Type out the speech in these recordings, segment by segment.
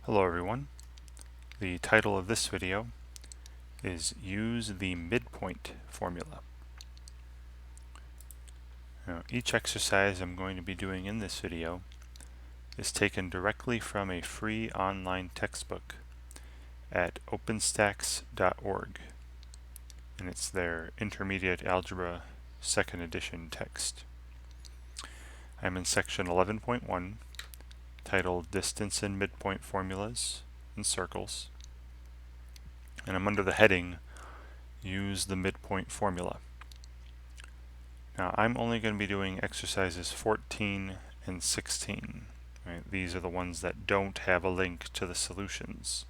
Hello everyone. The title of this video is Use the Midpoint Formula. Now, each exercise I'm going to be doing in this video is taken directly from a free online textbook at openstacks.org, and it's their Intermediate Algebra 2nd edition text. I'm in section 11.1 titled Distance and Midpoint Formulas in Circles, and I'm under the heading Use the Midpoint Formula. Now I'm only going to be doing exercises 14 and 16. Right? These are the ones that don't have a link to the solutions.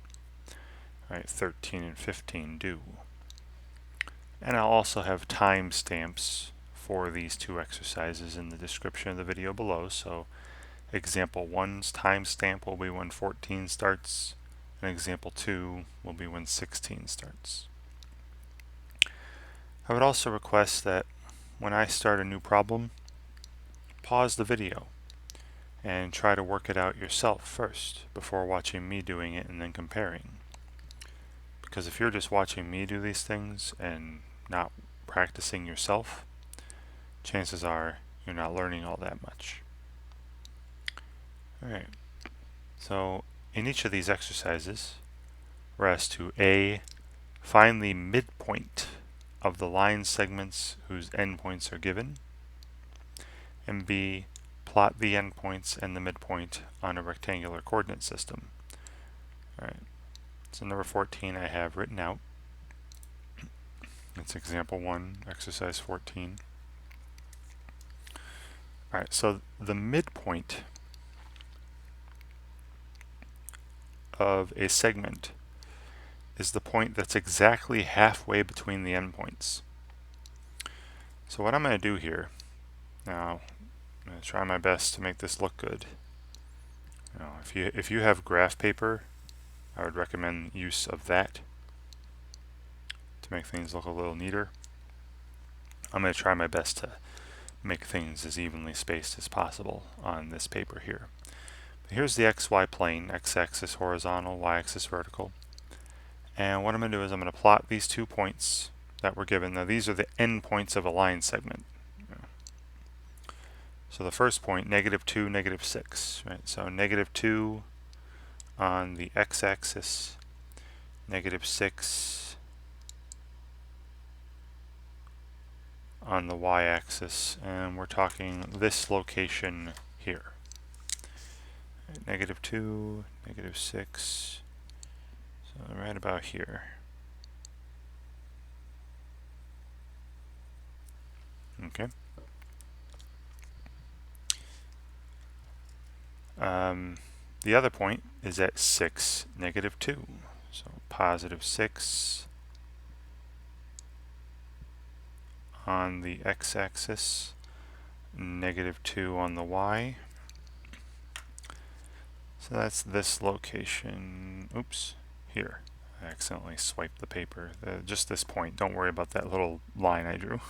Right? 13 and 15 do. And I'll also have timestamps for these two exercises in the description of the video below. So example 1's timestamp will be when 14 starts, and example 2 will be when 16 starts. I would also request that when I start a new problem, pause the video and try to work it out yourself first before watching me doing it and then comparing. Because if you're just watching me do these things and not practicing yourself, chances are you're not learning all that much. Alright, so in each of these exercises, we're asked to A, find the midpoint of the line segments whose endpoints are given, and B, plot the endpoints and the midpoint on a rectangular coordinate system. Alright, so number 14 I have written out. It's example 1, exercise 14. Alright, so the midpoint of a segment is the point that's exactly halfway between the endpoints. So what I'm going to do here, now I'm going to try my best to make this look good. Now, if you have graph paper, I would recommend use of that to make things look a little neater. I'm going to try my best to make things as evenly spaced as possible on this paper here. But here's the XY plane, x-axis horizontal, y-axis vertical. And what I'm going to do is I'm going to plot these 2 points that were given. Now these are the endpoints of a line segment. So the first point, -2, -6. Right? So -2 on the x-axis, -6 on the y-axis, and we're talking this location here. -2, -6, so right about here. Okay. The other point is at 6, -2. So +6 on the x-axis, -2 on the y. So that's this location. Oops, here. I accidentally swiped the paper. Just this point. Don't worry about that little line I drew.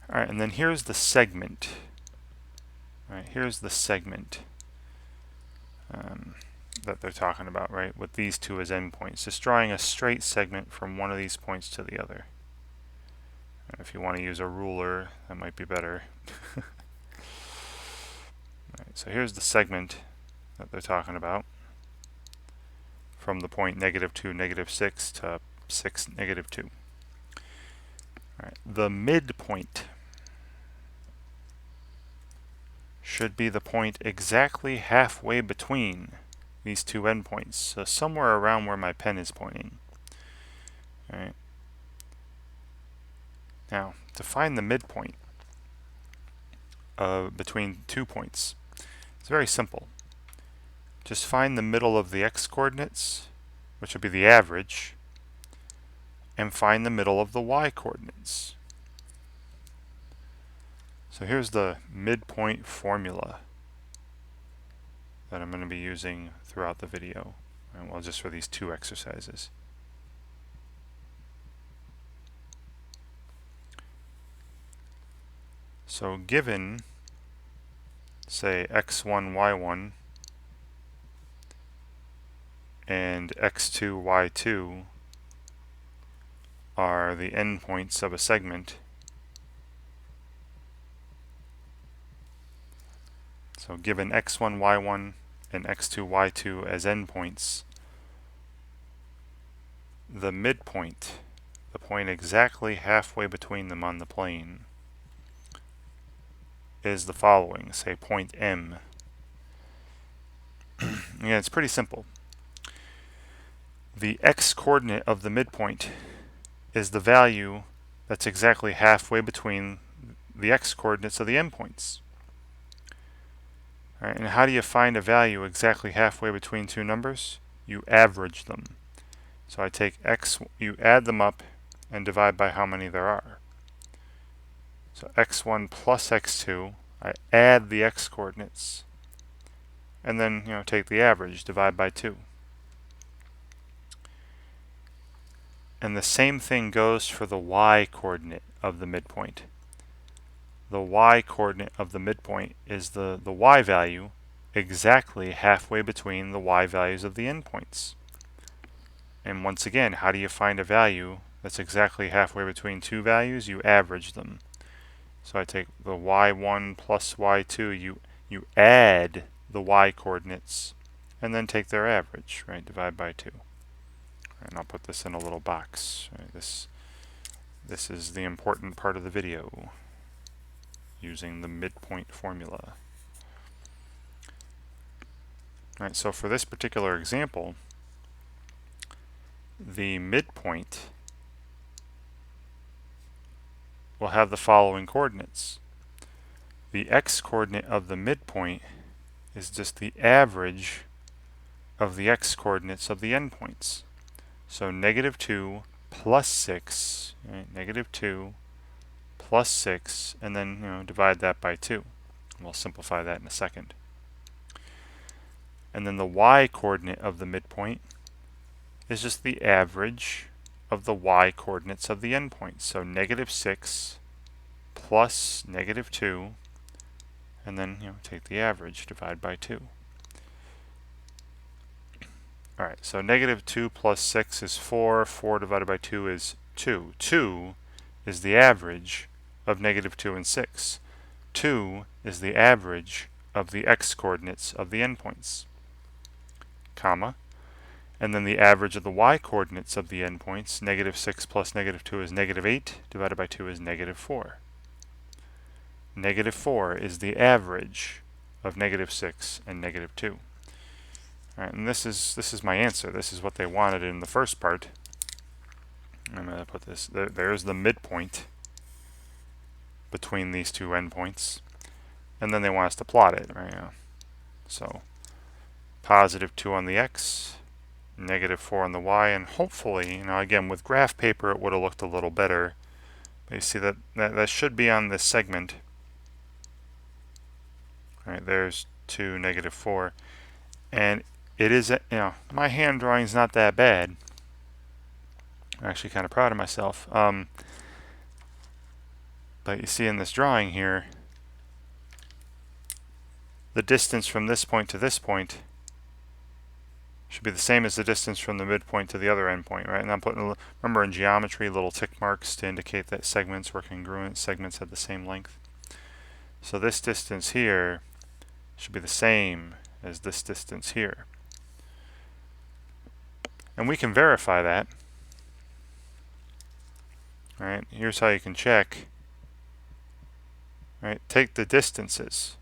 Alright, and then here's the segment. Alright, here's the segment that they're talking about, right? With these two as endpoints. Just drawing a straight segment from one of these points to the other. And if you want to use a ruler, that might be better. Right, so here's the segment that they're talking about. From the point -2, -6 to 6, -2. Alright, the midpoint should be the point exactly halfway between these two endpoints, so somewhere around where my pen is pointing. Alright. Now, to find the midpoint between 2 points, it's very simple. Just find the middle of the x-coordinates, which would be the average, and find the middle of the y-coordinates. So here's the midpoint formula that I'm going to be using throughout the video, and well, just for these 2 exercises. So given, say, x1, y1, and x2, y2 are the endpoints of a segment. So given x1, y1, and x2, y2 as endpoints, the midpoint, the point exactly halfway between them on the plane, is the following. Say point M. Yeah, it's pretty simple. The x-coordinate of the midpoint is the value that's exactly halfway between the x-coordinates of the endpoints. All right, and how do you find a value exactly halfway between two numbers? You average them. So I take x, you add them up and divide by how many there are. So x1 plus x2, I add the x-coordinates, and then take the average, divide by 2. And the same thing goes for the y-coordinate of the midpoint. The y-coordinate of the midpoint is the y value exactly halfway between the y values of the endpoints. And once again, how do you find a value that's exactly halfway between two values? You average them. So I take the y1 plus y2, you add the y-coordinates, and then take their average, right? Divide by 2. And I'll put this in a little box. Right? This is the important part of the video, using the midpoint formula. All right, so for this particular example, the midpoint will have the following coordinates. The x-coordinate of the midpoint is just the average of the x-coordinates of the endpoints. So -2 plus 6, right? -2 plus 6, and then divide that by 2. We'll simplify that in a second. And then the y-coordinate of the midpoint is just the average of the y-coordinates of the endpoints. So -6 plus -2, and then take the average, divide by 2. Alright, so -2 plus 6 is 4. 4 divided by 2 is 2. 2 is the average of -2 and 6. 2 is the average of the x-coordinates of the endpoints, comma, and then the average of the y-coordinates of the endpoints. -6 plus -2 is -8, divided by 2 is -4. -4 is the average of -6 and -2. Alright, and this is my answer. This is what they wanted in the first part. I'm going to put this, there's the midpoint between these two endpoints. And then they want us to plot it, right? So, +2 on the x, -4 on the y, and hopefully, again, with graph paper it would have looked a little better. But you see that should be on this segment. Alright, there's 2, -4. And it is, my hand drawing is not that bad. I'm actually kind of proud of myself. But you see in this drawing here, the distance from this point to this point should be the same as the distance from the midpoint to the other endpoint, right? And I'm putting, remember in geometry, little tick marks to indicate that segments were congruent, segments had the same length. So this distance here should be the same as this distance here. And we can verify that. All right, here's how you can check. All right, take the distances.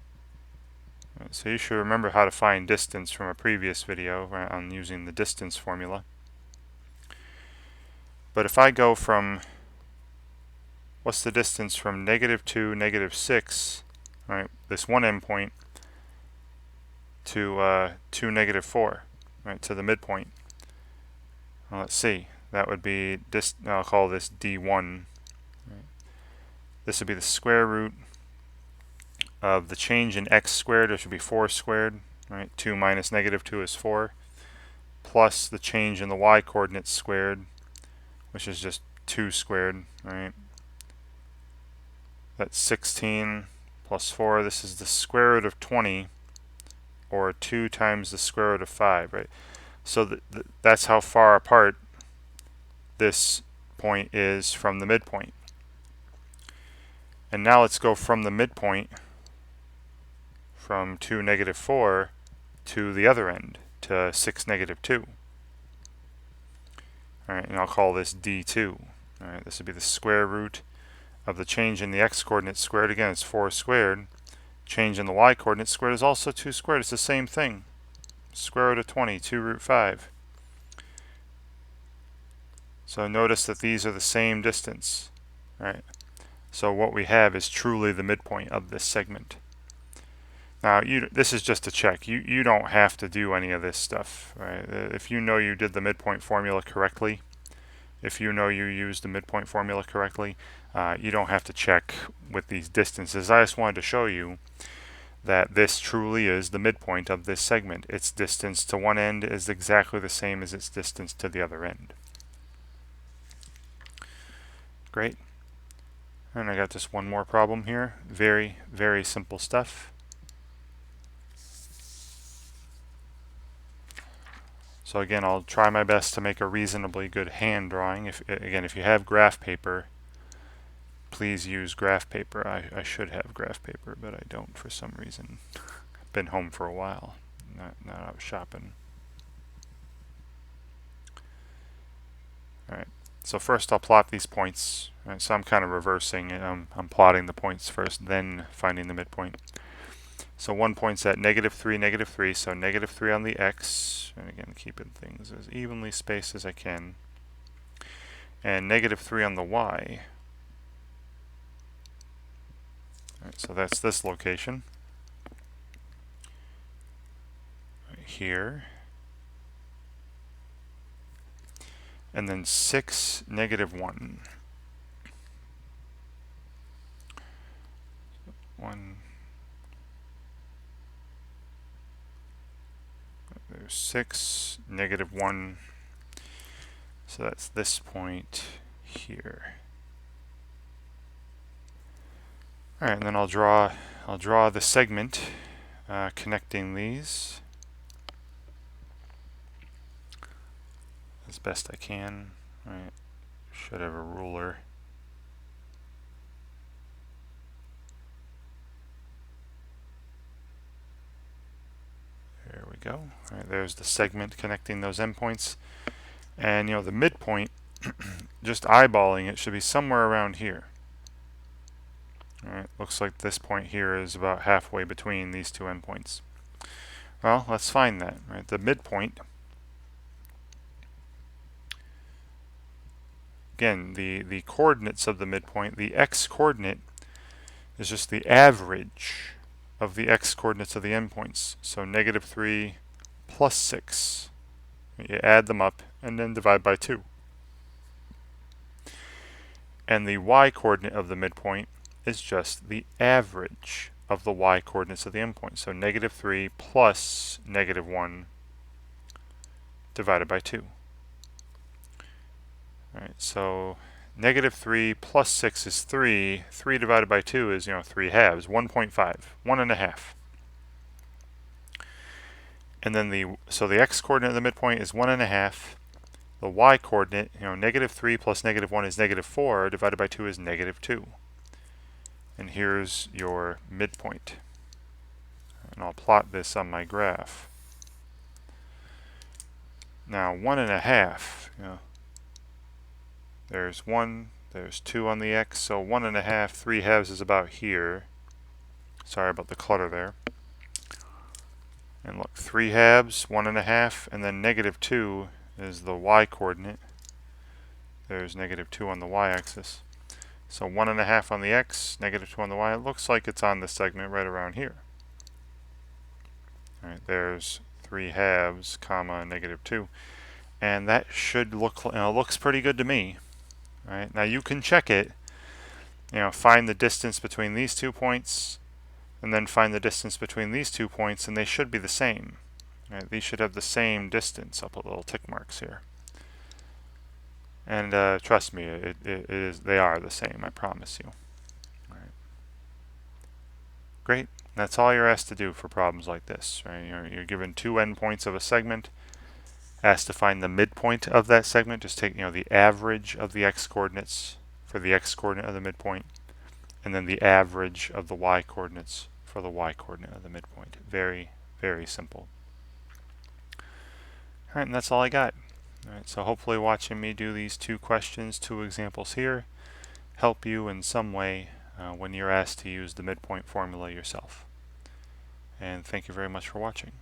All right, so you should remember how to find distance from a previous video on using the distance formula. But if I go from, what's the distance from -2, -6, right, this one endpoint, to 2, -4, right, to the midpoint? Well, let's see. That would be, I'll call this D1. Right. This would be the square root of the change in x squared, which would be 4 squared. Right? 2 minus -2 is 4. Plus the change in the y coordinates squared, which is just 2 squared. Right? That's 16 plus 4. This is the square root of 20, or 2 times the square root of 5. Right? So that's how far apart this point is from the midpoint. And now let's go from the midpoint, from 2, -4, to the other end, to 6, -2. Alright, and I'll call this D2. Alright, this would be the square root of the change in the x-coordinate squared. Again, it's 4 squared. Change in the y-coordinate squared is also 2 squared. It's the same thing. Square root of 20, 2√5. So notice that these are the same distance. Right? So what we have is truly the midpoint of this segment. Now, this is just a check. You don't have to do any of this stuff. Right? If you know you did the midpoint formula correctly, if you know you used the midpoint formula correctly, you don't have to check with these distances. I just wanted to show you that this truly is the midpoint of this segment. Its distance to one end is exactly the same as its distance to the other end. Great. And I got just one more problem here. Very, very simple stuff. So again, I'll try my best to make a reasonably good hand drawing. If you have graph paper, please use graph paper. I should have graph paper, but I don't for some reason. I've been home for a while, not out shopping. Alright, so first I'll plot these points. Right, so I'm kind of reversing it. I'm plotting the points first, then finding the midpoint. So one point's at -3, -3, so -3 on the x, and again keeping things as evenly spaced as I can, and -3 on the y. Alright, so that's this location. Right here. And then 6, -1. 1. There's 6, -1. So that's this point here. Alright, and then I'll draw the segment connecting these as best I can. Alright, should have a ruler. There we go. Alright, there's the segment connecting those endpoints. And the midpoint, just eyeballing it, should be somewhere around here. Alright, looks like this point here is about halfway between these two endpoints. Well, let's find that. Right, the midpoint, again, the coordinates of the midpoint, the x-coordinate is just the average of the x-coordinates of the endpoints. So -3 plus 6. You add them up and then divide by 2. And the y-coordinate of the midpoint is just the average of the y-coordinates of the endpoint. So -3 plus -1 divided by 2. Alright, so -3 plus 6 is 3. 3 divided by 2 is, 3 halves, 1.5, 1.5. And then the x-coordinate of the midpoint is 1.5. The y-coordinate, -3 plus -1 is -4, divided by 2 is -2. And here's your midpoint. And I'll plot this on my graph. Now 1.5, there's 1, there's 2 on the x, so 1.5, 3 halves is about here. Sorry about the clutter there. And look, 3 halves, 1.5, and then -2 is the y-coordinate. There's -2 on the y-axis. So 1.5 on the x, -2 on the y. It looks like it's on the segment right around here. Alright, there's 3 halves, comma, -2. And that should look, looks pretty good to me. Alright, now you can check it. Find the distance between these 2 points, and then find the distance between these 2 points, and they should be the same. Right, these should have the same distance. I'll put little tick marks here. And trust me, it is. They are the same. I promise you. All right. Great. That's all you're asked to do for problems like this. Right? You're given 2 endpoints of a segment, asked to find the midpoint of that segment. Just take, the average of the x-coordinates for the x-coordinate of the midpoint, and then the average of the y-coordinates for the y-coordinate of the midpoint. Very, very simple. All right, and that's all I got. All right, so hopefully watching me do these 2 questions, 2 examples here, help you in some way when you're asked to use the midpoint formula yourself. And thank you very much for watching.